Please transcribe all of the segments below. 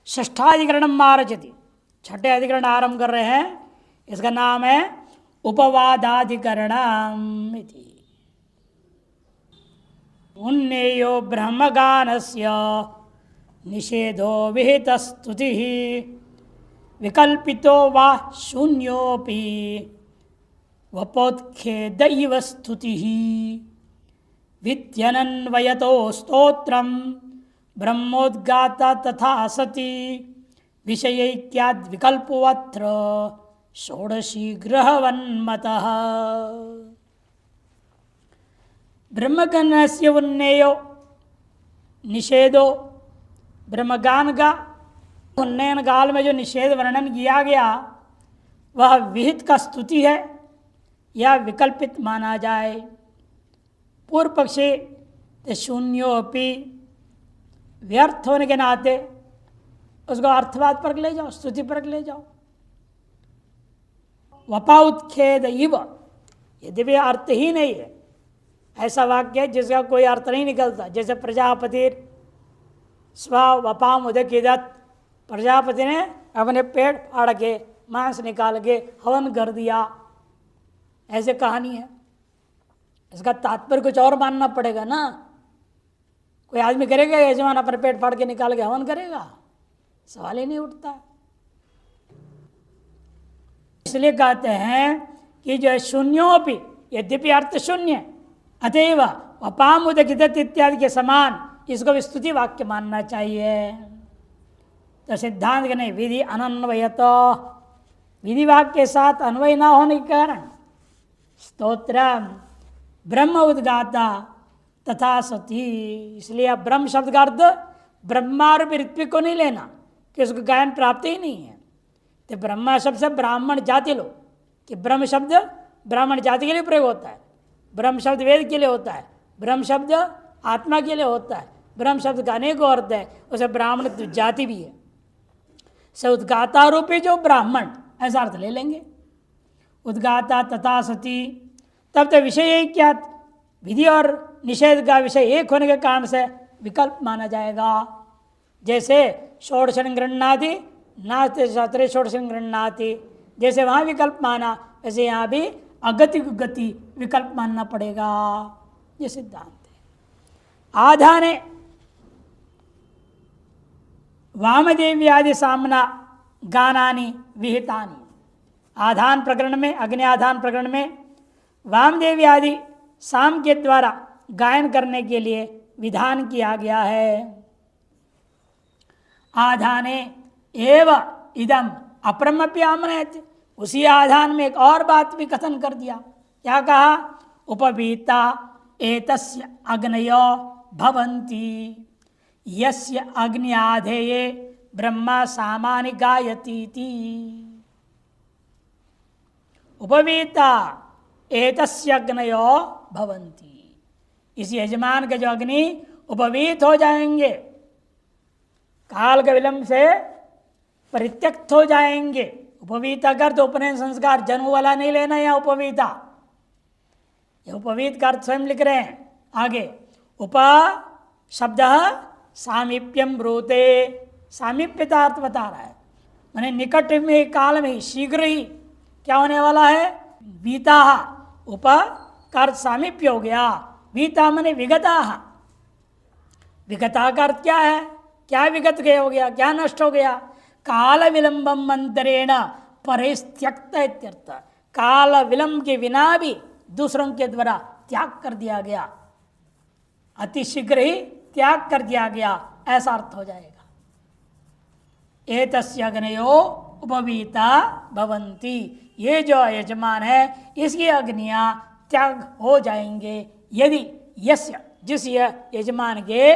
षष्ठाधिकरण आरचति, छठे अधिकरण आरंभ कर रहे हैं। इसका नाम है उपवादाधिकरणम् इति। उन्नेयो ब्रह्मगानस्य निषेधो विहितस्तुतिः विकल्पितो वा शून्योऽपि वपोत्खेद इव स्तुतिः विद्यनन्वयतो स्तोत्रं ब्रह्मोद्गाता तथा सति विषयैक्याद् विकल्पोऽत्र षोडशी गृहवन्मतः। ब्रह्मगानस्य उन्नयो निषेधो, ब्रह्मगान का उन्नयन काल में जो निषेध वर्णन किया गया वह विहित का स्तुति है या विकल्पित माना जाए। पूर्व पक्षी शून्योपि, व्यर्थ होने के नाते उसको अर्थवाद पर ले जाओ, स्तुति पर ले जाओ। वपा उत्खेद इव, यद्यपि अर्थ ही नहीं है, ऐसा वाक्य है जिसका कोई अर्थ नहीं निकलता। जैसे प्रजापति स्व वपाम उदकिदत, प्रजापति ने अपने पेट फाड़ के मांस निकाल के हवन कर दिया, ऐसे कहानी है। इसका तात्पर्य कुछ और मानना पड़ेगा ना। कोई आदमी करेगा यजमान अपने पेट फाड़ के निकाल के हवन करेगा? सवाल ही नहीं उठता। इसलिए कहते हैं कि जो शून्योपि, यद्यपि अर्थ शून्य, अतएव अपामुदकिदत इत्यादि के समान इसको भी स्तुति वाक्य मानना चाहिए। तो सिद्धांत के नहीं, विधि अनन्वयत, विधि वाक्य के साथ अन्वय ना होने के कारण स्तोत्र ब्रह्म उद्गाता तथा सती, इसलिए अब ब्रह्म शब्द का अर्थ ब्रह्मारूपी ऋत्विक को नहीं लेना कि उसको गायन प्राप्त ही नहीं है। तो ब्रह्मा शब्द से ब्राह्मण जाति लो, कि ब्रह्म शब्द ब्राह्मण जाति के लिए प्रयोग होता है, ब्रह्म शब्द वेद के लिए होता है, ब्रह्म शब्द आत्मा के लिए होता है, ब्रह्म शब्द का अनेक अर्थ है, उसे ब्राह्मण जाति भी है। से उद्गाता रूपी जो ब्राह्मण, ऐसा अर्थ ले लेंगे। उद्गाता तथा सती, तब तो विषय क्या, विधि और निषेध का विषय एक होने के कारण से विकल्प माना जाएगा। जैसे षोडश गृह्णाति नास्ति शास्त्रे षोडश गृह्णाति, जैसे वहाँ विकल्प माना वैसे यहाँ भी अगति गति विकल्प मानना पड़ेगा, ये सिद्धांत है। आधाने वामदेवी आदि सामना गानानि विहितानि, आधान प्रकरण में, अग्नि आधान प्रकरण में वामदेवी आदि साम के द्वारा गायन करने के लिए विधान किया गया है। आधाने एव इदम अपरमपि आमनयति, उसी आधान में एक और बात भी कथन कर दिया। क्या कहा? उपवीता एतस्य अग्नयो भवन्ति यस्य अग्नि आधेये ब्रह्मा सामानि गायतीति। उपवीता एतस्य अग्नयो भवन्ति, इस यजमान के जो अग्नि उपवीत हो जाएंगे, काल के विलंब से परित्यक्त हो जाएंगे। उपवीता कर तो उपनयन संस्कार जन्म वाला नहीं लेना, या उपवीता, यह उपवीत का अर्थ स्वयं लिख रहे हैं आगे। उप शब्द सामीप्यम ब्रूते, सामीप्यता अर्थ बता रहा है, मैंने निकट में काल में शीघ्र ही क्या होने वाला है? वीता, उप का अर्थ सामीप्य हो गया, वीता मैंने विगता, विगता का अर्थ क्या है? क्या विगत गया हो गया, क्या नष्ट हो गया? काल विलंबम अंतरेण परित्यक्त इत्यर्थ, काल विलंब के बिना भी दूसरों के द्वारा त्याग कर दिया गया, अति शीघ्र ही त्याग कर दिया गया, ऐसा अर्थ हो जाएगा। एतस्य अग्नयो उपवीता भवन्ति, ये जो यजमान है इसकी अग्नियां त्याग हो जाएंगे यदि यस्य, जिस यजमान के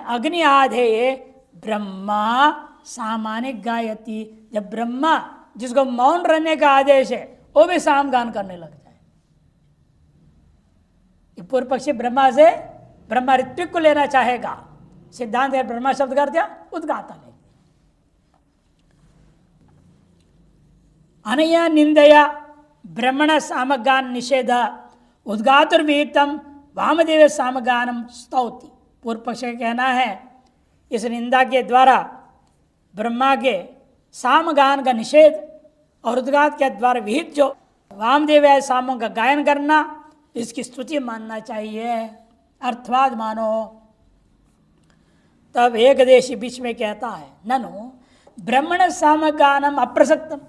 अग्नि आधेय ब्रह्मा सामान्य गायती, जब ब्रह्मा जिसको मौन रहने का आदेश है वो भी साम गान करने लग जाए। पूर्व पक्षी ब्रह्मा से ब्रह्मा ऋत्विक को लेना चाहेगा, सिद्धांत है ब्रह्मा शब्द कर दिया, उद्गाता ले। अनया निंदया ब्रह्मण सामगान निषेध उद्गातुर्विहितम वामदेव सामगानम स्तौति, पूर्व पक्ष का कहना है इस निंदा के द्वारा ब्रह्मा के सामगान का निषेध और उद्गात के द्वारा विहित जो वामदेव या सामों का गायन करना, इसकी स्तुति मानना चाहिए, अर्थवाद मानो। तब एकदेशी बीच में कहता है, ननु ब्रह्मण सामगानम अप्रसक्तम,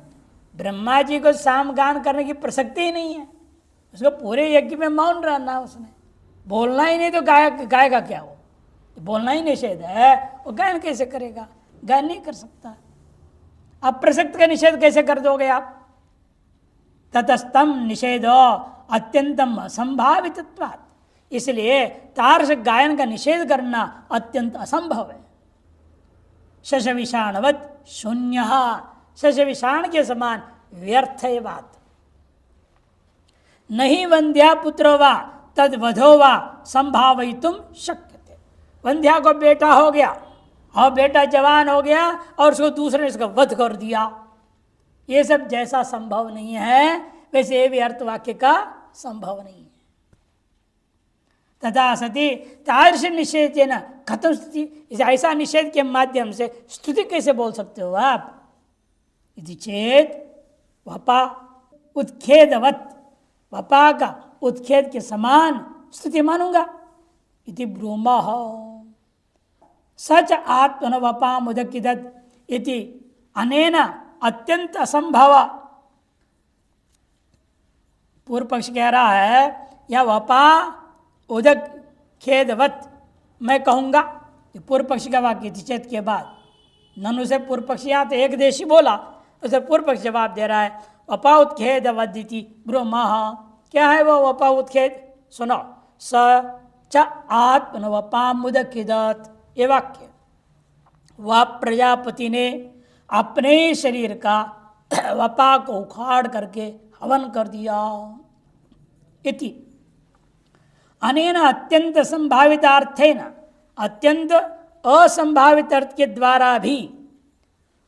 ब्रह्मा जी को सामगान करने की प्रसक्ति ही नहीं है। उसको पूरे यज्ञ में मौन रहना, उसने बोलना ही नहीं, तो गाएगा क्या? वो बोलना ही निषेध है, वो गायन कैसे करेगा? गायन नहीं कर सकता। अप्रसक्त का निषेध कैसे कर दोगे आप? ततस्तम निषेधो अत्यंतम असंभावितत्वात्, इसलिए तारस गायन का निषेध करना अत्यंत असंभव है। शशविषाणवत शून्य, शशविषाण के समान व्यर्थ है बात। नहीं वंध्या पुत्रो वा तद वधो वा संभावयितुम शक्यते। वंध्या को बेटा हो गया और बेटा जवान हो गया और उसको दूसरे ने इसका वध कर दिया, ये सब जैसा संभव नहीं है वैसे ये भी अर्थवाक्य का संभव नहीं है। तथा सती तादृश निषेध न खत्म स्तुति, ऐसा निषेध के माध्यम से स्तुति कैसे बोल सकते हो आप? यदि चेत वपा उत्खेदवत, वपा का उत्खेद के समान स्तुति मानूंगा। इति ब्रूमः सच आत्मन वपा मुदकिदत इति अनेन अत्यंत असंभव। पूर्व पक्ष कह रहा है यह वपा उदक खेदवत मैं कहूँगा, पूर्व पक्षी का वाक्य चेत के बाद ननु से पूर्व पक्षी यहाँ तो एक देशी बोला, उसे पूर्व पक्ष जवाब दे रहा है वपा उत्खेदवत इति ब्रूमः। क्या है वो वपा उत्खेद? सुनो, स च आत्मन वपा मुदकिदत, ये वाक्य वह प्रजापति ने अपने शरीर का वपा को उखाड़ करके हवन कर दिया। इति अनेन अत्यंत संभावितार्थेन, अत्यंत असंभावित अर्थ के द्वारा भी,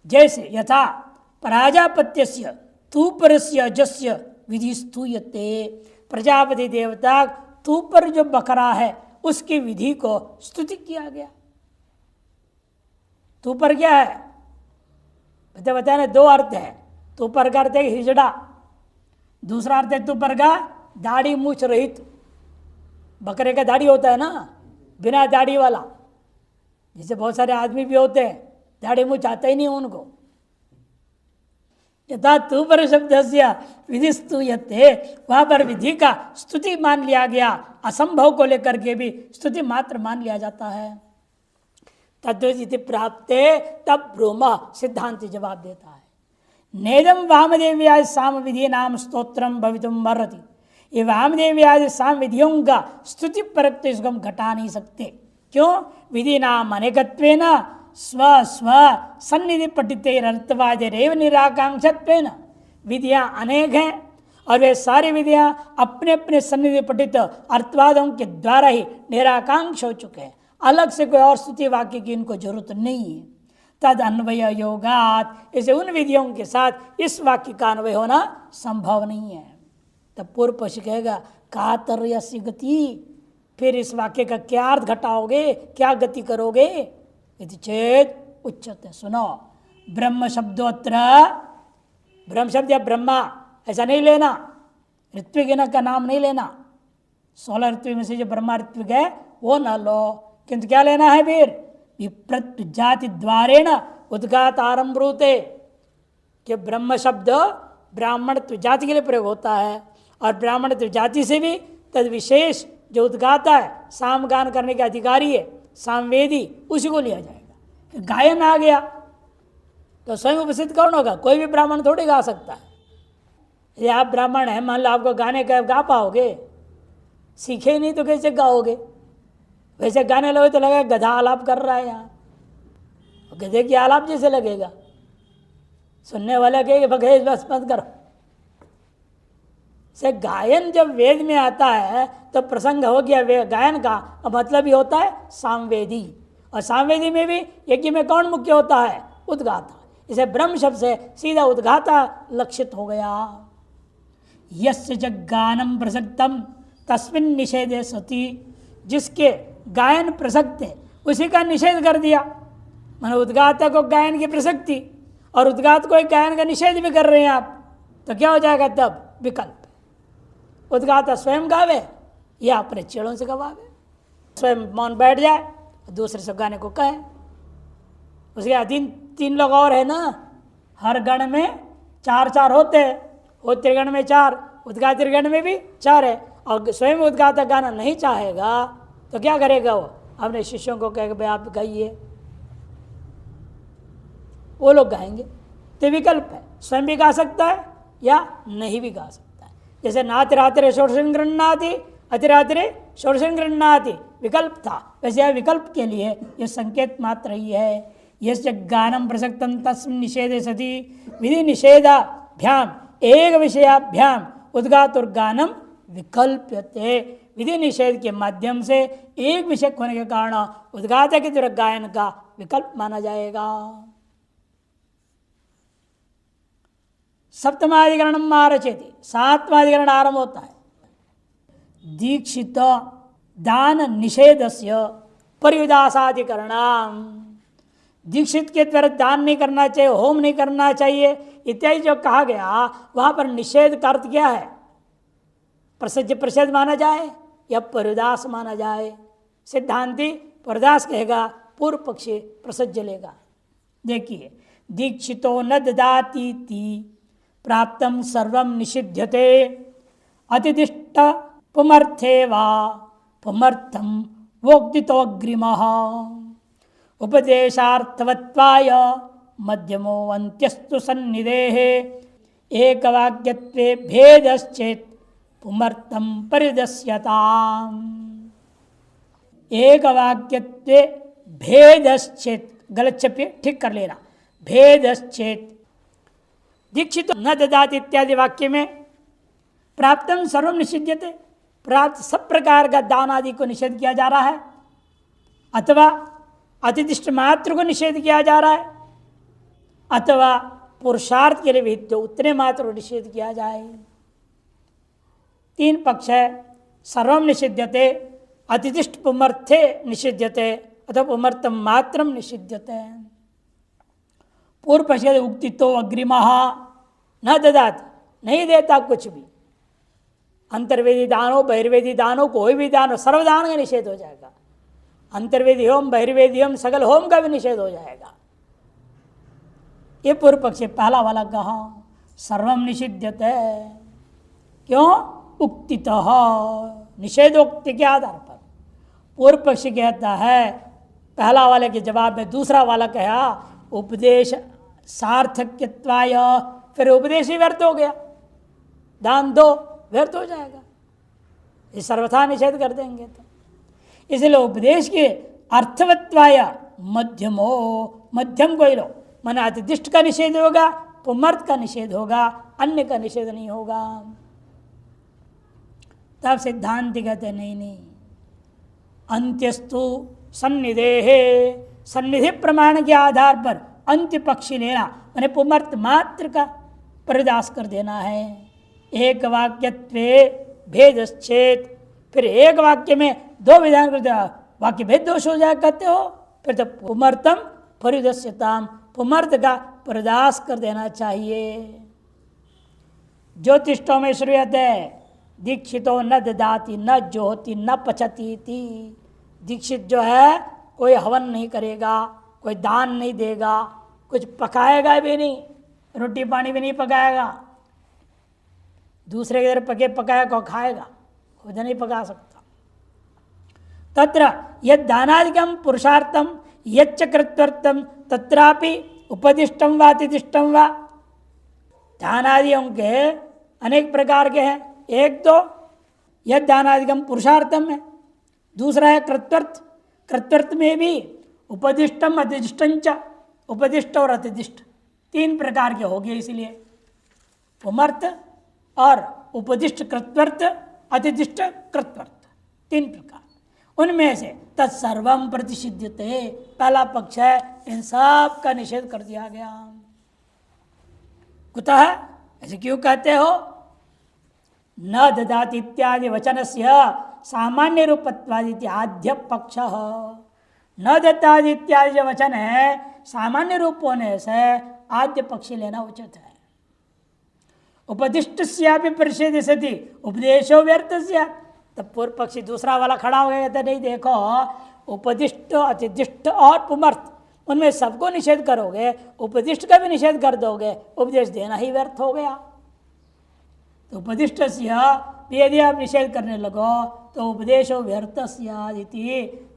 जैसे यथा प्राजापत्यस्य तूपरस्य अजस्य विधि स्तूयते, प्रजापति देवता तूपर जो बकरा है उसकी विधि को स्तुति किया गया। तूपर क्या है? बताने दो अर्थ है। तूपर का अर्थ है हिजड़ा, दूसरा अर्थ है तूपर का दाढ़ी मूछ रहित। बकरे का दाढ़ी होता है ना, बिना दाढ़ी वाला, जैसे बहुत सारे आदमी भी होते हैं दाढ़ी मूछ आता ही नहीं उनको। यथा तूपर शब्द से विधि स्तूयते, वहां पर विधि का स्तुति मान लिया गया, असंभव को लेकर के भी स्तुति मात्र मान लिया जाता है। तद्वति प्राप्ते तब ब्रूम, सिद्धांत जवाब देता है नेदम वामदेव्यादि साम विधि नाम स्तोत्रम भवितुम अर्हति। ये वामदेव्यादि साम विधियों का स्तुति परक तो इसको हम घटा नहीं सकते। क्यों? विधि नाम अनेकत्वेन स्व स्व सन्निधि पठितेरर्थवादेरेव निराकांक्षत्वेन, विधियां अनेक हैं और वे सारी विधियां अपने अपने सन्निधि पठित अर्थवादों के द्वारा ही निराकांक्ष हो चुके हैं। अलग से कोई और स्तुति वाक्य की इनको जरूरत नहीं है। तद अन्वय योगात, इसे उन विधियों के साथ इस वाक्य का अन्वय होना संभव नहीं है। तब पूर्व पक्ष कहेगा कातर्यस्य गति, फिर इस वाक्य का क्या अर्थ घटाओगे, क्या गति करोगे? यदि चेत उच्चते, सुनो, ब्रह्म शब्दोत्र, ब्रह्म शब्द या ब्रह्मा ऐसा नहीं लेना, ऋत्विक का नाम नहीं लेना। 16 ऋत्विक में से जो ब्रह्मा ऋत्विक है वो न लो, किंतु क्या लेना है? फिर विप्रत जाति द्वारेण उद्गात आरंभरूते, कि ब्रह्म शब्द ब्राह्मण जाति के लिए प्रयोग होता है और ब्राह्मण जाति से भी तद विशेष जो उद्गाता है, सामगान करने के अधिकारी है, सामवेदी, उसी को लिया जाएगा। गायन आ गया तो स्वयं उपस्थित कौन होगा? कोई भी ब्राह्मण थोड़ी गा सकता है। यदि आप ब्राह्मण हैं, मान लो आपको गाने का गा पाओगे? सीखे नहीं तो कैसे गाओगे? वैसे गाने लगे तो लगेगा गधा आलाप कर रहा है यहाँ, गधे की आलाप जैसे लगेगा। सुनने वाला कहेगा भगेश बस मत करो। से गायन जब वेद में आता है तो प्रसंग हो गया गायन का, मतलब ही होता है सामवेदी, और सामवेदी में भी यज्ञ में कौन मुख्य होता है? उद्गाता। इसे ब्रह्म शब्द से सीधा उद्गाता लक्षित हो गया। यस्य जगानम प्रसक्तम तस्मिन् निषेधे सति, जिसके गायन प्रसक्त है उसी का निषेध कर दिया। मन उद्गाता को गायन की प्रसक्ति और उद्गात को एक गायन का निषेध भी कर रहे हैं आप, तो क्या हो जाएगा तब? विकल्प। उद्गाता स्वयं गावे या अपने चेड़ों से गवावे, स्वयं मौन बैठ जाए दूसरे से गाने को कहे। उसके बाद तीन लोग और है ना, हर गण में 4 होते हैं, होते गण में 4, उद्गातिर गण में भी 4 है। और स्वयं उद्गाता गाना नहीं चाहेगा तो क्या करेगा? वो अपने शिष्यों को कहेगा भाई आप गाइए, वो लोग गाएंगे। तो विकल्प है, स्वयं भी गा सकता है या नहीं भी गा सकता है। जैसे नातिरात्रे षोडशं गृह्णाति अतिरात्रे षोडशं गृह्णाति विकल्प था, वैसे यह विकल्प के लिए यह संकेत मात्र ही है। यस्य गानम प्रसक्तं तस्मिन् निषेधे सति विधि निषेधाभ्याम एक विषयाभ्याम उद्गातुर्गानम विकल्प्यते। विधि निषेध के माध्यम से एक विषय होने के कारण उद्गाता की तरह गायन का विकल्प माना जाएगा। सप्तमाधिकरणम आरचेति, 7वां अधिकरण आरंभ होता है। दीक्षित दान निषेधस्य पर्युदासाधिकरणम, दीक्षित के द्वारा दान नहीं करना चाहिए, होम नहीं करना चाहिए इत्यादि जो कहा गया, वहां पर निषेध का अर्थ क्या है? प्रसज्य प्रसिद्ध माना जाए या पर्युदास माना जाए? सिद्धांति पर्युदास कहेगा, पूर्व पक्षी प्रसज्य लेगा। देखिए, दीक्षितो न ददाति प्राप्तम सर्वम निषिध्यते अतिदिष्ट पुमर्थे वा पुमर्थम वोक्तितोऽग्रिमः उपदेशार्थवत्वाय मध्यमो अन्त्यस्तु सन्निधेः एकवाक्यत्वे भेदश्चेत् पुमर्थम परिदस्यताम्। एकवाक्यत्वे भेदश्चेत्, गलत छपी ठीक कर लेना, भेदश्चेत्। दीक्षित न ददाति इत्यादि वाक्य में प्राप्तम सर्वम निषिध्यते, प्राप्त सब प्रकार का दान आदि को निषेध किया जा रहा है, अथवा अतिदिष्ट मात्र को निषेध किया जा रहा है, अथवा पुरुषार्थ के लिए भी तो उतने मात्र को निषेध किया जाए। 3 पक्ष है, सर्वम निषिध्यते, अतिदिष्ट पुमर्थे निषिध्यते अथवा पुमर्थम मात्रम निषिध्यते। पूर्व पक्ष उक्ति तो अग्रिमः न ददाति, नहीं देता कुछ भी। अंतर्वेदी दान हो, बहिर्वेदी दान हो, कोई भी दान हो, सर्वदान का निषेध हो जाएगा। अंतर्वेदी होम, बहिर्वेदी होम, सकल होम का भी निषेध हो जाएगा। ये पूर्व पक्ष पहला वाला कहा सर्वम निषिध्यते, क्यों? उक्तितः, निषेधोक्ति के आधार पर। पूर्व पक्ष कहता है पहला वाले के जवाब में, दूसरा वाला कहा उपदेश सार्थक्यत्वाय, फिर उपदेश ही व्यर्थ हो गया, दान दो व्यर्थ हो जाएगा, ये सर्वथा निषेध कर देंगे। तो इसलिए उपदेश के अर्थवत्वाय मध्यमो, मध्यम कोई लो, मन अतिदिष्ट का निषेध होगा, पुमर्थ का निषेध होगा, अन्य का निषेध नहीं होगा। तब सिद्धांत कहते नहीं, अंत्यस्तु सन्निधेः, सन्निधि प्रमाण के आधार पर अंत्य पक्षी लेना, मैंने पुमर्थ मात्र का परिदास कर देना है। एक वाक्यत्वे भेदश्चेत्, फिर एक वाक्य में 2 विधान कर दिया, वाक्य भेद दोष हो जाए कहते हो, फिर तो पुमर्थम परिदस्यताम, पुमर्थ का परिदास कर देना चाहिए। ज्योतिषों में श्रूयते दीक्षितो न ददाति न जोहति न पचती थी। दीक्षित जो है कोई हवन नहीं करेगा, कोई दान नहीं देगा, कुछ पकाएगा भी नहीं, रोटी पानी भी नहीं पकाएगा, दूसरे के इधर पकाया को खाएगा, खुद नहीं पका सकता। तत्र यद दानादिकम पुरुषार्थम यच्च कृत्यर्थम तत्रापि उपदिष्टम व अतिदिष्टम व, दानादियों के अनेक प्रकार के हैं। एक तो यद दानादिकम पुरुषार्थम है, दूसरा है कृत्यर्थ, कृत्यर्थ में भी उपदिष्टम अतिदिष्टंच, उपदिष्ट और अतिदिष्ट 3 प्रकार के हो गए। इसलिए पुमर्थ और उपदिष्ट कृत्यर्थ, अतिदिष्ट कृत्यर्थ 3 प्रकार। उनमें से तत्सर्वम प्रतिषिध्यते, पहला पक्ष है, इन सब का निषेध कर दिया गया। कुतः, ऐसे क्यों कहते हो? न ददाति इत्यादि वचनस्य सामान्य रूपत्वादिति आद्य पक्ष, न दत्तादि इत्यादि जो वचन है सामान्य रूप होने से आद्य पक्षी लेना उचित है। उपदिष्ट परिषद सती उपदेशो व्यर्थ से, तब पूर्व पक्षी दूसरा वाला खड़ा हो गया कहता नहीं देखो उपदिष्ट अतिदिष्ट और पुमर्थ उनमें सबको निषेध करोगे, उपदिष्ट का भी निषेध कर दोगे, उपदेश देना ही व्यर्थ हो गया। तो उपदिष्ट यदि आप निषेध करने लगो तो उपदेशो व्यर्थ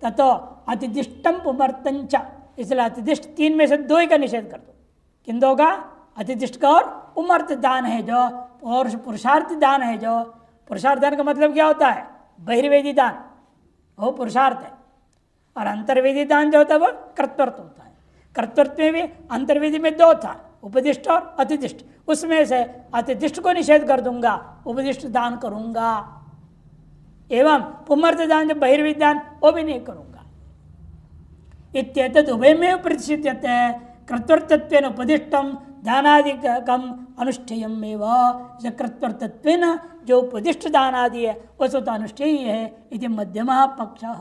ततो अतिदिष्टम पुमर्तंच, इसलिए अतिदिष्ट तीन में से दो ही का निषेध कर दो। किन दो का? अतिदिष्ट का और उमर्त दान है जो, और पुरुषार्थ दान है जो। पुरुषार्थ दान का मतलब क्या होता है? बहिर्वेदी दान, वो पुरुषार्थ है। और अंतर्वेदी दान जो होता है वो कर्तव्य होता है। कर्तव्य में भी अंतर्वेदी में दो था, उपदिष्ट और अतिदिष्ट। उसमें से अतिदिष्ट को निषेध कर दूंगा, उपदिष्ट दान करूंगा। एवं पुमर्थ दान जो बहिर्वेदी दान वो भी नहीं करूंगा। इत्येतद् उभयमेव प्रतिषिध्यते कर्तृत्वेन उपदिष्टम दानादिकम अनुष्ठेयमेव। कर्तृत्वेन जो उपदिष्ट दानादि है वह स्वतः अनुष्ठेय है। इति मध्यमः पक्षः।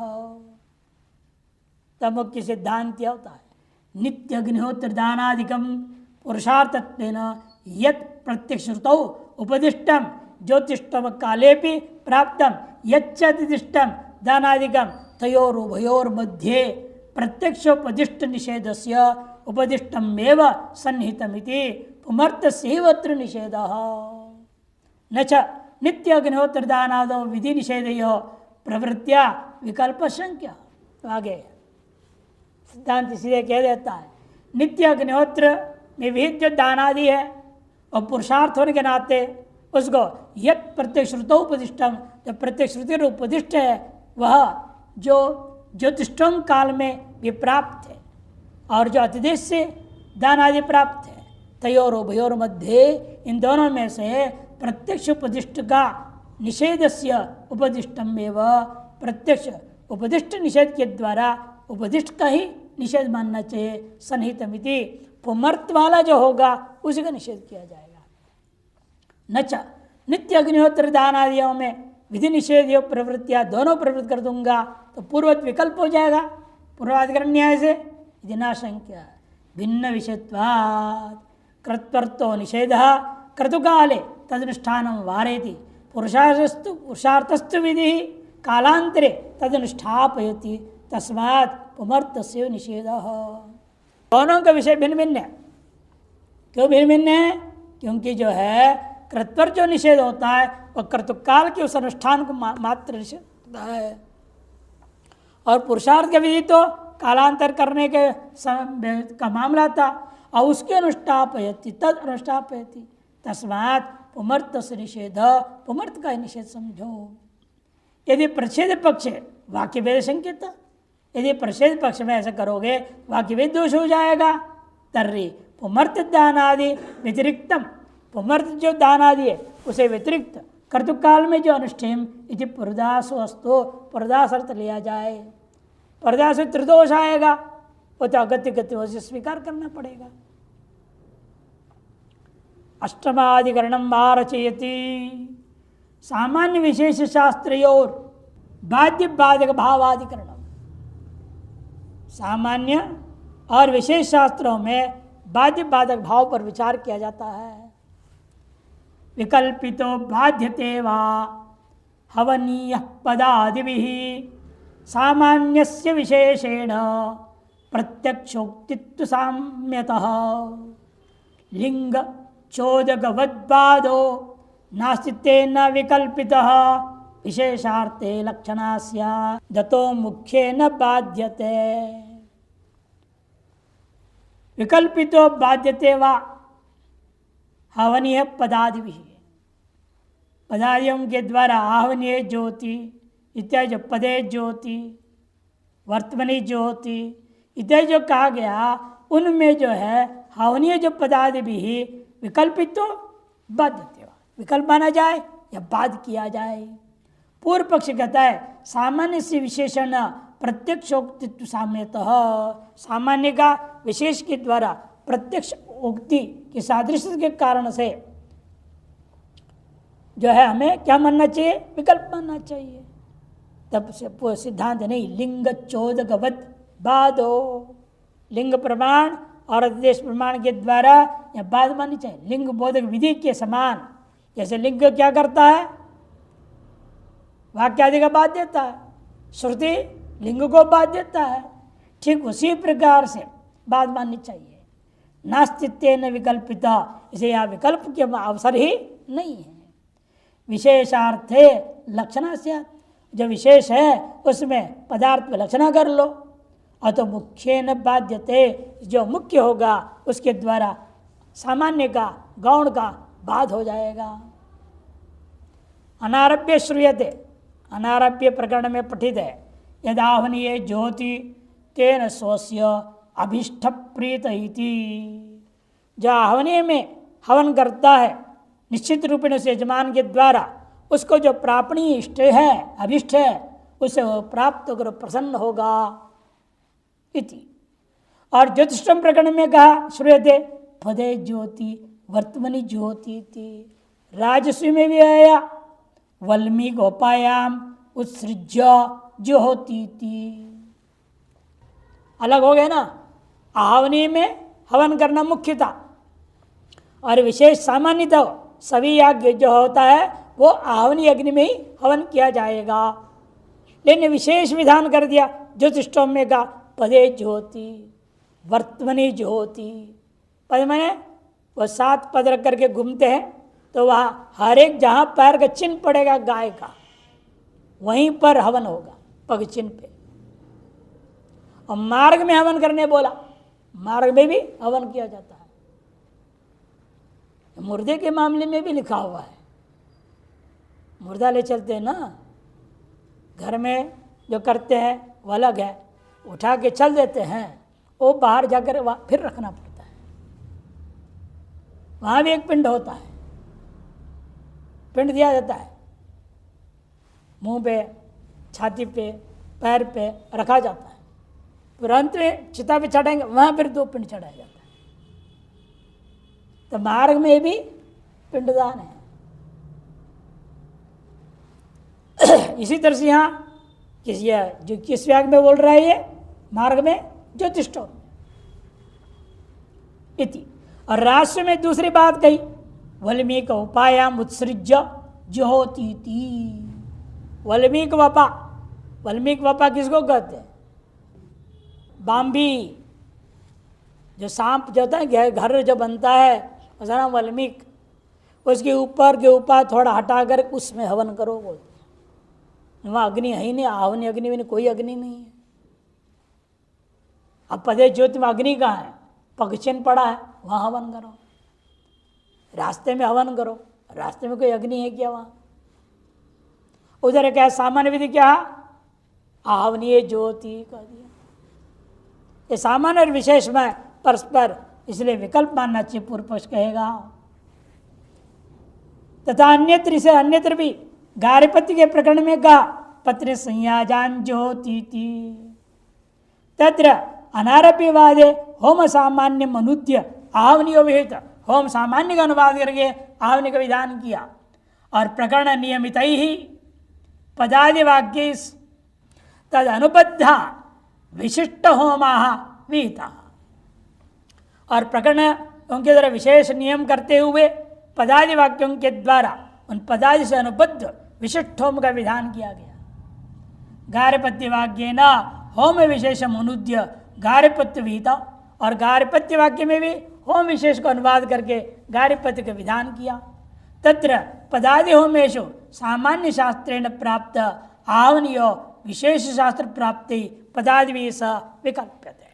तब मुख्य सिद्धांत क्या होता है? नित्य अग्निहोत्र दानादिकम पुरुषार्थत्वेन यत् प्रत्यक्षश्रुतौ उपदिष्टम ज्योतिष्टम कालेपि प्राप्तम यच्चतिदिष्टम दानादिकम तयोरुभयोर्मध्ये प्रत्यक्षोपदिष्ट निषेधस्य उपदिष्टमेव सन्निहितमिति पुमर्थस्यैवत्र निषेधः। न च नित्य अग्निहोत्र दानादो विधि निषेधयो प्रवृत्त्या विकल्प संख्या। आगे सिद्धांत सीधे कह देता है नित्य अग्निहोत्र में विहित जो दानादि है और पुरुषार्थ होने के नाते उसको यत् प्रत्यक्ष श्रुतो उपदिष्टम, जो प्रत्यक्ष श्रुति उपदिष्ट है वह जो ज्योतिष्ठम काल में भी प्राप्त है और जो अतिदेश से दान आदि प्राप्त है। तयोर उभयोर मध्य इन दोनों में से प्रत्यक्ष उपदिष्ट का निषेधस्य उपदिष्टम एवं प्रत्यक्ष उपदिष्ट निषेध के द्वारा उपदिष्ट का ही निषेध मानना चाहिए। सन्निहितमिति पुमर्थ वाला जो होगा उसी का निषेध किया जाएगा। न च नित्य अग्निहोत्र दान आदियों में विधि निषेध योग प्रवृत्तियां दोनों प्रवृत्त कर दूंगा तो पूर्वत विकल्प हो जाएगा पूर्वाधिकरण न्याय से। दिनाशंक्य भिन्न विषयत्वात् कृत्वर्थो निषेध क्रतुकाले तदनुष्ठानं वारेति पुरुषार्थस्तु विधि कालांतरे तदनुष्ठापयति तस्मात् पुमर्थस्य निषेधः। दोनों का विषय भिन्न भिन्न है। क्यों भिन्न भिन्न है? क्योंकि जो है कृत्वर जो निषेध होता है वह कर्तुकाल के उस अनुष्ठान को मात्र निषेध होता है और पुरुषार्थ का विधि तो कालांतर करने के का मामला था और उसके अनुष्ठापयति तद अनुष्ठापयति तस्मात् पुमर्थ से निषेध, पुमर्थ का निषेध समझो। यदि प्रच्छेद पक्ष वाक्य भेद संकेत, यदि प्रच्छेद पक्ष में ऐसा करोगे वाक्य भेद दोष हो जाएगा। तर्री पुमर्थ दानादि व्यतिरिक्तम, पुमर्थ जो दानादि है उसे व्यतिरिक्त कर्तुकाल में जो अनुष्ठेम यदि पुरदासो अस्तो, पुरदास अर्थ लिया जाए, पुरदास त्रिदोष आएगा वो तो अगत्य गति हो स्वीकार करना पड़ेगा। अष्टमाधिकरणम रचयति सामान्य विशेष शास्त्रोर बाध्य बाधक भावाधिकरण। सामान्य और विशेष शास्त्रों में बाध्य बाधक भाव पर विचार किया जाता है। विकल्पितो बाध्यते वा हवनीय पदादिभिः सामान्यस्य विशेषेण प्रत्यक्षोक्तित्व साम्यतः लिंग चोदकवद्बाधो नास्ति तेन विकल्पितः विशेषार्थे लक्षणास्य दतो मुख्येन बाध्यते। विकल्पितो बाध्यते वा हवनीय पदादिभिः, पदादियों के द्वारा आहवनीय ज्योति इत्यादि जो पदे ज्योति वर्तमनी ज्योति इत्यादि जो कहा गया उनमें जो है हवनीय जो पदादि भी विकल्पित तो बाध्यते, विकल्प माना जाए या बाध किया जाए। पूर्व पक्ष कहता है सामान्य से विशेषण प्रत्यक्षोक्तित्व साम्यतः, सामान्य का विशेष के द्वारा प्रत्यक्ष उक्ति के सादृश्य के कारण से जो है हमें क्या मानना चाहिए? विकल्प मानना चाहिए। तब से सिद्धांत नहीं लिंग चोदकवत बाधो। लिंग प्रमाण और अध्यदेश प्रमाण के द्वारा यह बाध माननी चाहिए। लिंग बोधक विधि के समान, जैसे लिंग क्या करता है, वाक्य आदि का बाध देता है, श्रुति लिंग को बाध देता है, ठीक उसी प्रकार से बाध माननी चाहिए। नास्तित्वेन विकल्पिता, इसे यहाँ विकल्प के अवसर ही नहीं है। विशेषार्थे लक्षणा से, जो विशेष है उसमें पदार्थ में लक्षणा कर लो। अतो मुख्य न बाध्यते, जो मुख्य होगा उसके द्वारा सामान्य का गौण का बाध हो जाएगा। अनारभ्य श्रूयते, अनारभ्य प्रकरण में पठित है, यदाहनीय ज्योति तेन स्वस्य अभिष्ट प्रीत इति। जो हवनीय में हवन करता है निश्चित रूप से यजमान के द्वारा, उसको जो प्रापणीय इष्ट है, अभिष्ट है, उसे वो प्राप्त कर प्रसन्न होगा इति। और ज्योतिषम प्रकरण में कहा श्रूयते पदे ज्योति वर्तमनि ज्योति इति। राजस्वी में भी आया वल्मीक उपायाम उत्सृज्य ज्योति इति। अलग हो गया ना, आहवनी में हवन करना मुख्य था और विशेष सामान्य था। सभी याग जो होता है वो आहवनी अग्नि में ही हवन किया जाएगा, लेकिन विशेष विधान कर दिया ज्योतिषोम्य का पदे ज्योति वर्तमनि ज्योति। पद मैंने वो 7 पद रख करके घूमते हैं, तो वहाँ हर एक जहाँ पैर का चिन्ह पड़ेगा गाय का, वहीं पर हवन होगा पग चिन्ह पे। और मार्ग में हवन करने बोला, मार्ग में भी हवन किया जाता है। मुर्दे के मामले में भी लिखा हुआ है, मुर्दा ले चलते हैं ना, घर में जो करते हैं वो अलग है, उठा के चल देते हैं, वो बाहर जाकर फिर रखना पड़ता है। वहाँ भी एक पिंड होता है, पिंड दिया जाता है, मुंह पे, छाती पे, पैर पे रखा जाता है, फिर अंत में चिता पे चढ़ाएंगे, वहाँ फिर 2 पिंड चढ़ाया जाता है। तो मार्ग में भी पिंडदान है। इसी तरह से यहाँ किस व्याग में बोल रहा है ये, मार्ग में ज्योतिष्ठो इति। और राष्ट्र में दूसरी बात कही वल्मीक उपायाम उत्सृज्य ज्योति। वल्मीक वपा, वल्मीक वपा किसको कहते हैं, बाम्बी जो सांप जो होता है, घर जो बनता है उसका नाम वल्मीक। उसके ऊपर के ऊपर थोड़ा हटाकर उसमें हवन करो बोलते हैं। वहाँ अग्नि है ही नहीं, आहवनी अग्नि में कोई अग्नि नहीं है। अब पदे ज्योति में अग्नि कहाँ है, पगचिन पड़ा है, वहाँ हवन करो। रास्ते में हवन करो, रास्ते में कोई अग्नि है क्या वहाँ? उधर क्या सामान्य विधि क्या, आहवनीय ज्योति कह दिया। ये सामान्य और विशेष में परस्पर, इसलिए विकल्प मानना चाहिए, पूर्व पक्ष कहेगा। तथा अन्यत्र से अन्यत्र भी गार्हपत्य के प्रकरण में कहा पत्र संयाजान ज्योति तत्र अनारभ्यवादे होम सामान्य मनुद्य आवनियो विहित। होम सामान्य का अनुवाद करके आवनि का विधान किया और प्रकरण नियमित ही पदादि वाक्य तद अनुबद्धा विशिष्ट होमा विहिता। और प्रकरण उनके द्वारा विशेष नियम करते हुए पदादि वाक्यों के द्वारा उन पदादि से अनुबद्ध विशिष्ट होम का विधान किया गया। गार्हपत्य वाक्य न होम विशेषम अनुद्य गार्हपत्य विहिता। और गार्हपत्य वाक्य में भी होम विशेष को अनुवाद करके गार्हपत्य का विधान किया। तत्र पदादि होमेशु सामान्य शास्त्रेण प्राप्त आवनियो विशेष शास्त्र प्राप्ति पदादि भी स विकल्प्यते।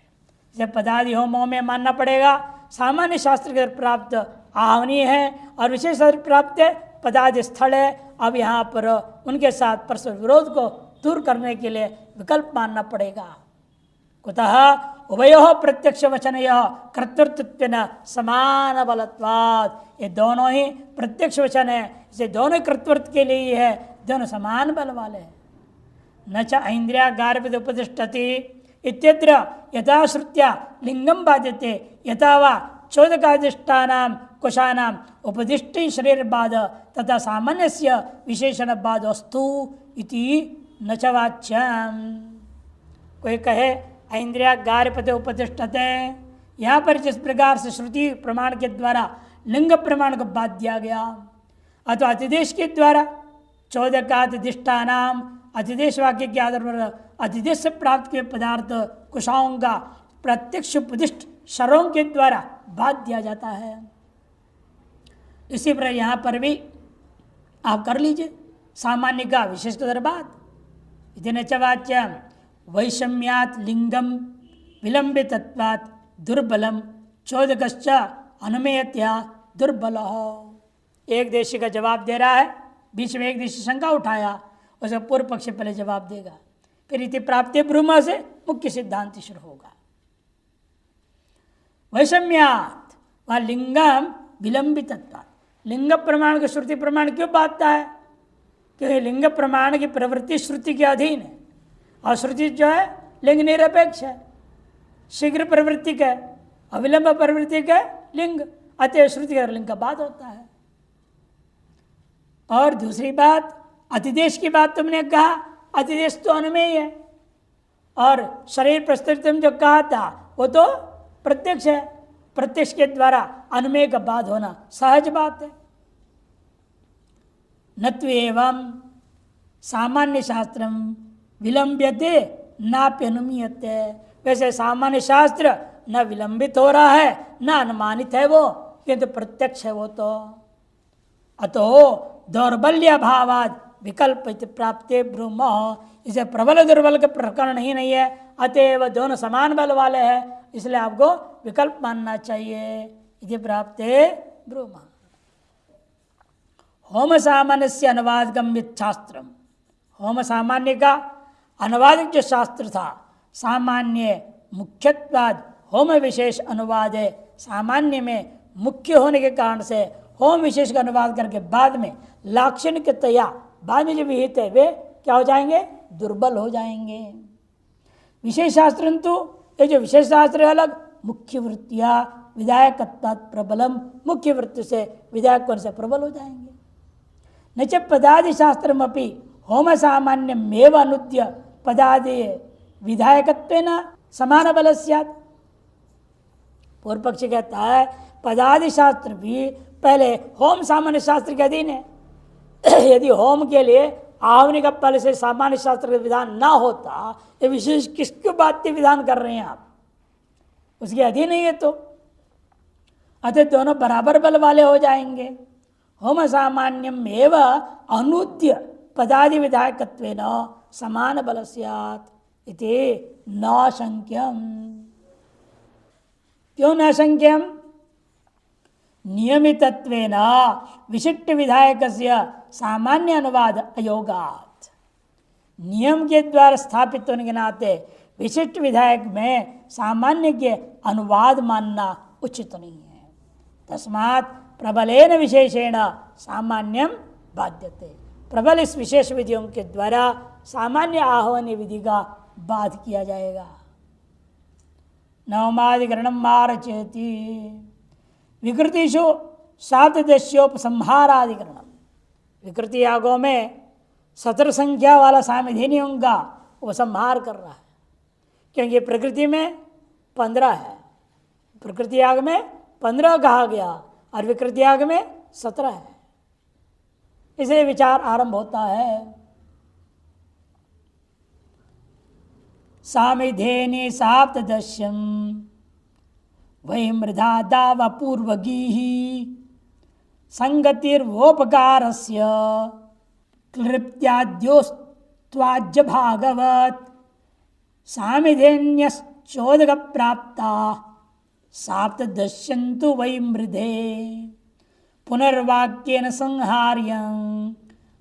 जब पदादि होमों में मानना पड़ेगा सामान्य शास्त्र के प्राप्त आवनीय है और विशेष शास्त्र प्राप्त पदादि स्थल है। अब यहाँ पर उनके साथ परस्पर विरोध को दूर करने के लिए विकल्प मानना पड़ेगा। कुतः उभयोः प्रत्यक्ष वचनयोः कर्तृत्वेन समान बलत्वात्। ये दोनों ही प्रत्यक्ष वचन है, इसे दोनों कर्तृत्व के लिए है, दोनों समान बल वाले हैं। न च ऐन्द्रिया गार्हपत्य उपतिष्ठति इत्यत्र यथाश्रुत्या लिंगम बाध्यते यथा वा चोदकादिष्टानां कुशानां उपदिष्टि शरीर बाध तथा सामान्यस्य विशेषण बाध वस्तु इति न च वाच्यम्। कोई कहे इंद्रिया गार्यपते उपतिष्ठते। यहाँ पर जिस प्रकार से श्रुति प्रमाण के द्वारा लिंग प्रमाण को बात दिया गया अथवा अतिदेश के द्वारा चौदकादिष्टानाम अतिदेश वाक्य के आधार पर अतिदेश से प्राप्त किए पदार्थ कुशाओं का प्रत्यक्ष उपदिष्ट शरों के द्वारा बात दिया जाता है। इसी प्रकार यहाँ पर भी आप कर लीजिए सामान्य का विशेष कर बात इतने चवाच्यम वैषम्यात लिंगम विलंबितत्वात् दुर्बलम चौदकश्च अनुमेयत्या दुर्बल। एक देशी का जवाब दे रहा है, बीच में एक देशी शंका उठाया, उसे पूर्व पक्ष पहले जवाब देगा, फिर इति प्राप्ति ब्रह्म से मुख्य सिद्धांत शुरू होगा। वैषम्यात वह लिंगम विलंबितत्वात्, लिंग प्रमाण को श्रुति प्रमाण क्यों बांधता है? क्योंकि लिंग प्रमाण की प्रवृत्ति श्रुति के अधीन है और श्रुति जो है लिंग निरपेक्ष है, शीघ्र प्रवृत्ति का अविलंब प्रवृत्ति का लिंग, अतः श्रुति का लिंग का बात होता है। और दूसरी बात अतिदेश की बात तुमने कहा, अतिदेश तो अनुमेय है और शरीर प्रस्तुति जो कहा था वो तो प्रत्यक्ष है, प्रत्यक्ष के द्वारा अनुमेय का बात होना सहज बात है। नत्व एवं सामान्य शास्त्रम विलंब्यते नाप्यनुमीयते, वैसे सामान्य शास्त्र न विलंबित हो रहा है न अनुमानित है वो, किंतु प्रत्यक्ष है वो तो। अतो दौर्बल्य भावाद विकल्प प्राप्ति ब्रह्म, इसे प्रबल दुर्बल के प्रकरण ही नहीं है, अतएव दोनों समान बल वाले हैं, इसलिए आपको विकल्प मानना चाहिए। इति प्राप्ते ब्रह्म। होम सामान्य से अनुवाद गम्यत शास्त्रम, होम सामान्य का अनुवादिक जो शास्त्र था, सामान्य मुख्यत्वाद होम विशेष अनुवाद है, सामान्य में मुख्य होने के कारण से होम विशेष का अनुवाद करके बाद में लाक्षणिकतया बाद में जो विहित है वे क्या हो जाएंगे? दुर्बल हो जाएंगे। विशेष शास्त्र तो ये जो विशेष शास्त्र है अलग, मुख्य वृत्तियाँ विधायकत्वात् प्रबलम, मुख्य वृत्ति से विधायक से प्रबल हो जाएंगे। न च पदादि शास्त्रमपि होम सामान्यमेव अनुद्य पदादि विधायकत्वेन समान बल स्यात्। पूर्व पक्ष कहता है पदादि शास्त्र भी पहले होम सामान्य शास्त्र के अधीन है। यदि होम के लिए आवनी का पहले से सामान्य शास्त्र का विधान ना होता, ये विशेष किसके बात के विधान कर रहे हैं आप? उसके अधीन ही है तो अतः दोनों बराबर बल वाले हो जाएंगे। होम सामान्यम एव अनुद्य पदादि विधायकत्वेन समान बल स्यात् इति न शंक्यम। क्यों न शंक्यम? नियमितत्वेन विशिष्ट विधायकस्य सामान्य अनुवाद अयोगात्, नियम के द्वारा स्थापित होने के नाते विशिष्ट विधायक में सामान्य के अनुवाद मानना उचित नहीं है। तस्मात् प्रबलेन विशेषेण सामान्यम बाध्यते, प्रबल इस विशेष विधियों के द्वारा सामान्य आह्वान विधि का बाध किया जाएगा। नवमादिकरणम मारचेति विकृतिषु सातदस्योपसंहाराधिकरणम, विकृति यागों में 17 संख्या वाला सामिधिनियों का उपसंहार कर रहा है, क्योंकि प्रकृति में 15 है, प्रकृति याग में 15 कहा गया और विकृति याग में 17 है, इसलिए विचार आरंभ होता है। सामिधेनि साप्तदश्यम वै मृदा दाव पूर्वगीहि संगतिर्वोपकारस्य क्लृप्त्याद्योस्त्वाज्य भागवत सामिधेन्यश्चोदक प्राप्ता साप्तदश्यन्तु वै मृधे पुनर्वाक्येन संहार्यं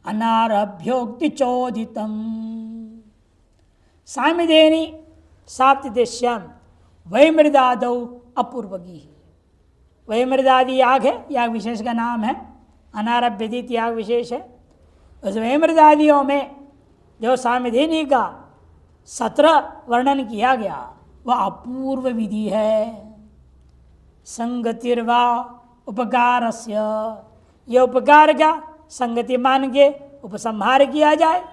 अनारभ्योक्ति चोदितम्। सामिधेनि साप्तदश्यम वै मृदादौ अपूर्वगी, वै मृदादि याग है, याग विशेष का नाम है, अनारभ्यदित याग विशेष है। उस वै मृदादियों में जो सामिधेनि का 17 वर्णन किया गया वह अपूर्व विधि है। संगतिर्वा उपकारस्य, यह उपकार का संगति मान के उपसंहार किया जाए।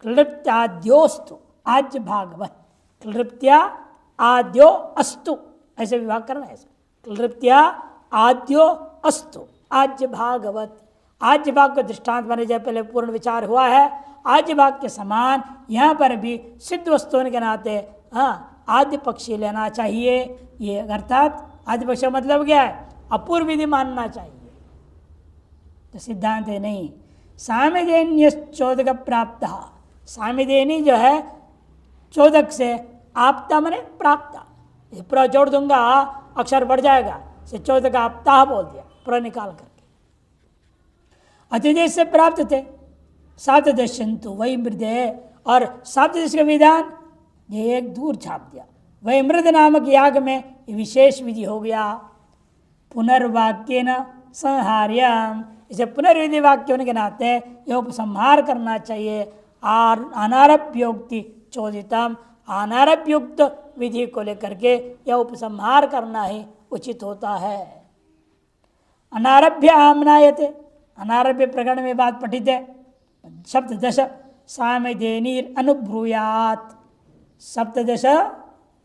क्लृप्त्याद्योस्तु आज भागवत, क्लृप्त्या आद्यो अस्तु, ऐसे विभाग करना है। क्लृप्त्या आद्यो अस्तु, आज्य भागवत, आज्य भाग को दृष्टांत माने जाए, पहले पूर्ण विचार हुआ है। आज्य भाग के समान यहाँ पर भी सिद्ध वस्तु होने के नाते आद्य पक्षी लेना चाहिए। ये अर्थात आद्य पक्ष मतलब क्या है? अपूर्व विधि मानना चाहिए। तो सिद्धांत है नहीं। सामिदेन्य चोदक प्राप्त, सामिदेनी जो है चोदक से आपता मने प्राप्ता, प्र जोड़ दूंगा अक्षर बढ़ जाएगा, से चोदक आपता बोल दिया प्र निकाल करके। अतिदेश से प्राप्त थे, साप्तदश्यंतु वही मृदे, और साप्तदश का विधान ये एक दूर छाप दिया। वही मृद नामक याग में विशेष विधि हो गया। पुनर्वाक्य न संहार्यम, इसे पुनर्विधि वाक्य होने के नाते यह उपसंहार करना चाहिए। अनारभ्योक्ति चोदितम, अनारभ्युक्त विधि को लेकर के यह उपसंहार करना ही उचित होता है। अनारभ्य आमनायते, अनारभ्य प्रकरण में बात पठित है। सप्तदश सामिधेनीर अनुभ्रूयात, सप्तदश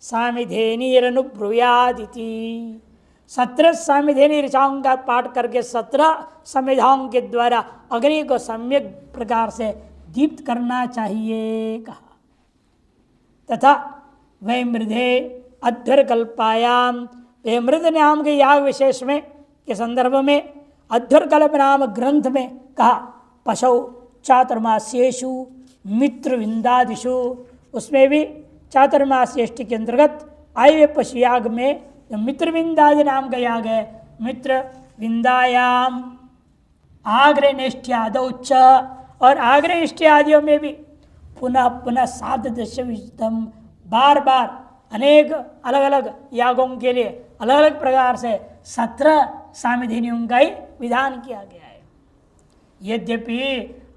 सामिधेनीर अनुभ्रूयात इति। 17 सामिधेनी ऋचाओं का पाठ करके 17 संविधाओं के द्वारा अग्नि को सम्यक प्रकार से दीप्त करना चाहिए कहा। तथा वह मृदे अध्वर कल्पायाम, वे मृद नाम के याग विशेष में के संदर्भ में अध्वर कल्प नाम ग्रंथ में कहा। पशु चातुर्मास्येषु मित्र विंदादिषु, उसमें भी चातुर्मास्येष्टि के अंतर्गत आय हुए पशु याग में जो मित्र विंदादि नाम का याग है, मित्र विंदायाम आग्रनिष्ठ्यादौ च, और आग्रनिष्ठ आदियों में भी पुनः पुनः साप्तदशविशतम, बार बार अनेक अलग अलग यागों के लिए अलग अलग प्रकार से 17 सामिधेनियों का ही विधान किया गया है। यद्यपि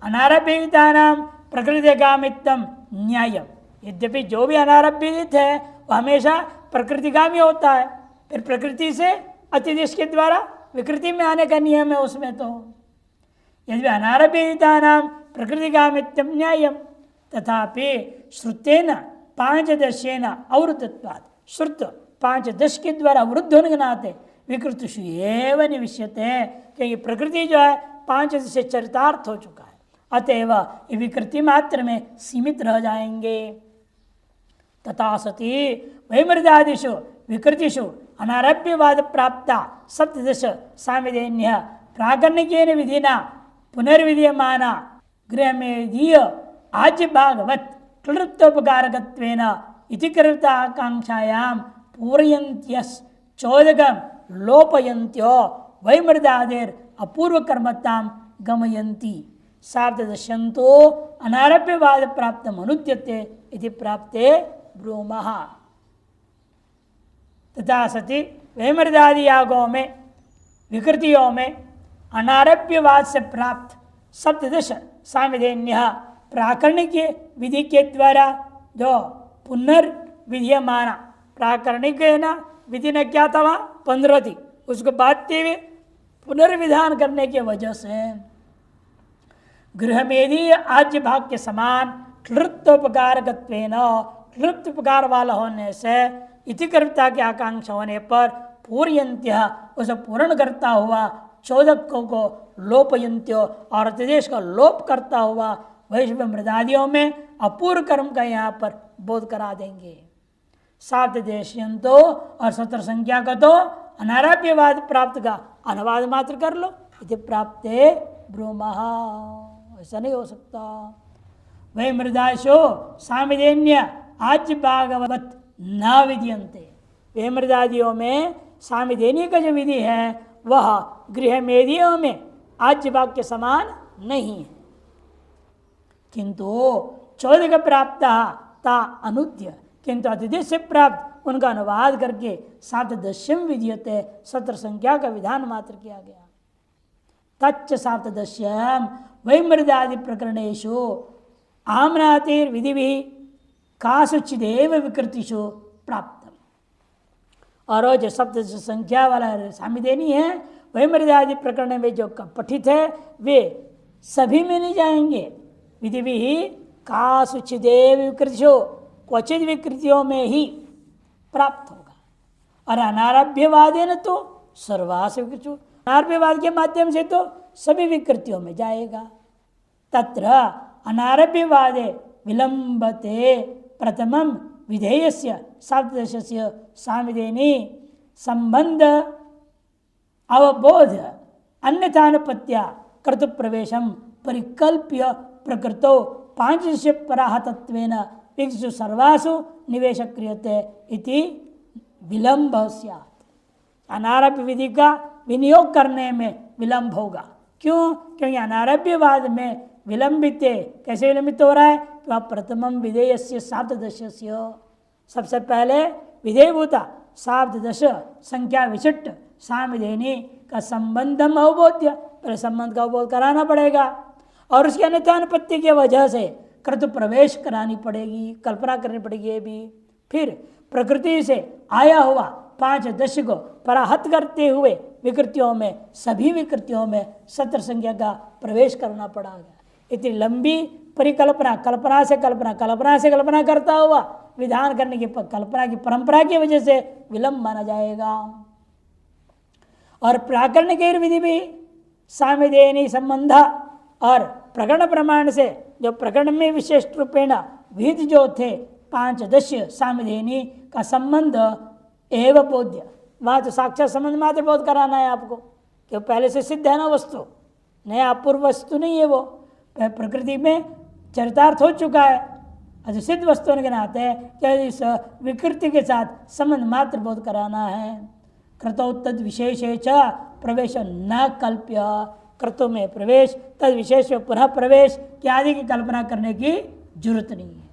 अनारभ्य विधानाम प्रकृति गामित्तम न्यायम, यद्यपि जो भी अनारभ्य है वह हमेशा प्रकृतिगामी होता है, फिर प्रकृति से अतिदेश के द्वारा विकृति में आने का नियम है उसमें। तो यदि अनारभ्यतानाम प्रकृतिगामित्यम न्यायम, तथापि श्रुतेन 5 अवृतत्वात्, श्रुत 5 के द्वारा वृद्ध होने के नाते विकृतिषु एव निविष्यते, क्योंकि प्रकृति जो है 5 से चरितार्थ हो चुका है, अतएव ये विकृति मात्र में सीमित रह जाएंगे। तथा सती वैमृदादिषु विकृतिषु अनारभ्यवाद प्राप्ता सप्तदश सामिधेन्य प्राकरणिकेन विधिना पुनर्विधीयमाना गृहमेधीय आज्य भागवत क्लृप्तोपकारकत्वेन इति कृताकांक्षायां पूरयन्त्यस् चोदकं लोपयन्त्यो वैमृदादेर अपूर्व कर्मतां गमयन्ति। साप्तदशंतो अनारभ्यवाद प्राप्त अनुद्यते इति प्राप्ते ब्रूमः। तथा सति वैमृदादि यागों में विकृतियों में अनारभ्यवाद से प्राप्त सप्तदश सामिधेन्य प्राकरणिक विधि के द्वारा जो पुनर्विधीयमाना, प्राकरणिक ना विधि ने क्या था वहाँ 15 थी, उसको बांधते हुए पुनर्विधान करने की वजह से गृहमेधी आज्य भाग के समान क्लृप्तोपकारकत्वेन, क्लृप्तोपकार वाला होने से इति कर्ता की आकांक्षा होने पर पूर्यंत्य, उसे पूर्ण करता हुआ चोदक को लोपयंत्यो, और अतिदेश का लोप करता हुआ वैश्व मृदादियों में अपूर्व कर्म का यहाँ पर बोध करा देंगे। साप्तदेशियंतो और 17 संख्या का तो अनारभ्यवाद प्राप्त का अनुवाद मात्र कर लो, इति प्राप्ते ब्रूमः, ऐसा नहीं हो सकता। वही मृदाशो सामिधेन्य आज्य भागवत न विधीयन्ते, वे मृदादियों में सामिधेनी का जो विधि है वह गृहमेधियों में आज्य भाग के समान नहीं है। किंतु चोदक प्राप्त ता अनुद्य, किंतु अतिदेश से प्राप्त उनका अनुवाद करके साप्तदश्यम विधीयते, 17 संख्या का विधान मात्र किया गया। तच्च साप्तदश्यम वैमृदादि प्रकरणेषु आमनातिर विधि भी कासुचिदेव विकृतिषु प्राप्त, और जो सप्तदश संख्या वाला सामिधेनी है वैमृदादि प्रकरण में जो पठित है वे सभी में नहीं जाएंगे। विधि भी कासुचिदेव विकृतिषु, क्वचित विकृतियों में ही प्राप्त होगा। और अनारभ्यवादेन तो सर्वास विकृतियों, अनारभ्यवाद के माध्यम से तो सभी विकृतियों में जाएगा। तत्र अनारभ्यवादे विलंबते प्रथमम विधेयस्य साप्तदशस्य सामिदेनि संबंध अवबोध अन्यथानुपत्या कर्तु प्रवेशम परिकल्प्य प्रकृतो पांचदश पराहतत्वेन विक्षु सर्वासु निवेश क्रियते इति विलंब स्यात्। अनारभ्य विधि का विनियोग करने में विलंब होगा। क्यों? क्योंकि अनारभ्यवाद में विलंबित कैसे विलंबित हो रहा है? तो प्रथमम विधेयस्य साप्तदशस्य, सबसे पहले विधेयभूता साप्तदश संख्या विशिष्ट सामिदेनी का संबंधम अवबोध्य, पहले संबंध का अवबोध कराना पड़ेगा और उसकी अन्यथानुपत्ति की वजह से कृत प्रवेश करानी पड़ेगी, कल्पना करनी पड़ेगी। ये भी फिर प्रकृति से आया हुआ पांच दश को पराहत करते हुए विकृतियों में, सभी विकृतियों में सत्र संख्या का प्रवेश करना पड़ेगा। इतनी लंबी परिकल्पना, कल्पना से कल्पना, कल्पना से कल्पना करता हुआ विधान करने की कल्पना की परंपरा की वजह से विलंब माना जाएगा। और प्राकरण की विधि भी सामिदेनी संबंध और प्रकरण प्रमाण से जो प्रकरण में विशेष रूपेण विहित जो थे पांच दश्य सामिदेनी का संबंध एवं बोध्य, वहाँ तो साक्षात संबंध मात्र बोध कराना है आपको, क्यों पहले से सिद्ध है ना वस्तु, नया अपूर्व वस्तु नहीं है वो, प्रकृति में चरितार्थ हो चुका है। अच्छा सिद्ध वस्तु के नाते क्या इस विकृति के साथ संबंध मात्र बोध कराना है। कृतौ तद विशेषे च प्रवेश न कल्प्य, कृतों में प्रवेश तद विशेष में पुनः प्रवेश इत्यादि की कल्पना करने की जरूरत नहीं है।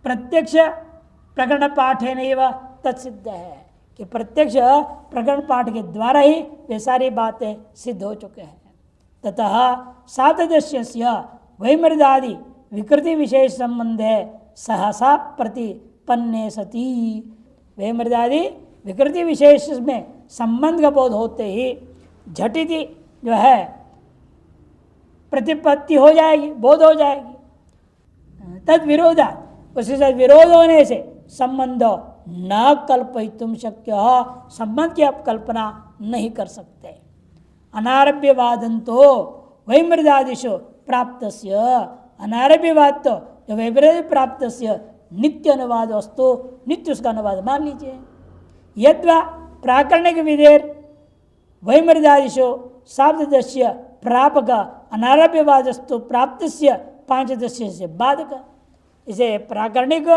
प्रत्यक्ष प्रकरण पाठे नैव तत्सिद्ध है कि प्रत्यक्ष प्रकरण पाठ के द्वारा ही वे सारी बातें सिद्ध हो चुके हैं। ततः सातदश्य वैमृदादि विकृति विशेष संबंध है सहसा प्रतिपन्ने सती, वैमृदादि विकृति विशेष में संबंध का बोध होते ही झटिति जो है प्रतिपत्ति हो जाएगी, बोध हो जाएगी। तद विरोधा, उसके साथ विरोध होने से संबंध न कल्पयितुम शक्य, संबंध की आप कल्पना नहीं कर सकते। अनारभ्यवादन तो वैमृदादिशु प्राप्तस्य, अनारभ्यवाद तो जो वैमृद प्राप्तस्य नित्य अनुवाद वस्तु, नित्य उसका अनुवाद मान लीजिए। यद्वा प्राकरणिक विधेर वैमृदादिशु साप्तदश्य प्रापक अनारभ्यवादस्तु प्राप्तस्य पांचदश्य से बाधक। इसे प्राकरणिक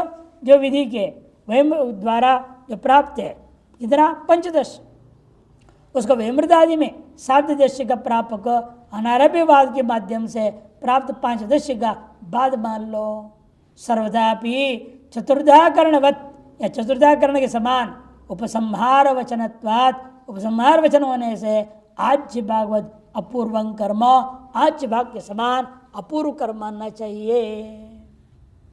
जो विधि के वैम द्वारा जो प्राप्त है इतना पंचदश, उसको वैमृदादि में साप्तदश्य का प्रापक अनारभ्यवाद के माध्यम से प्राप्त पांचदश्य का बाद मान लो। सर्वदापि चतुर्धाकरणवत या चतुर्धाकरण के समान उपसंहार वचनत्वात्, उपसंहार वचन होने से आज्य भागवत अपूर्वं कर्म, आज्य भाग के समान अपूर्व कर्म मानना चाहिए।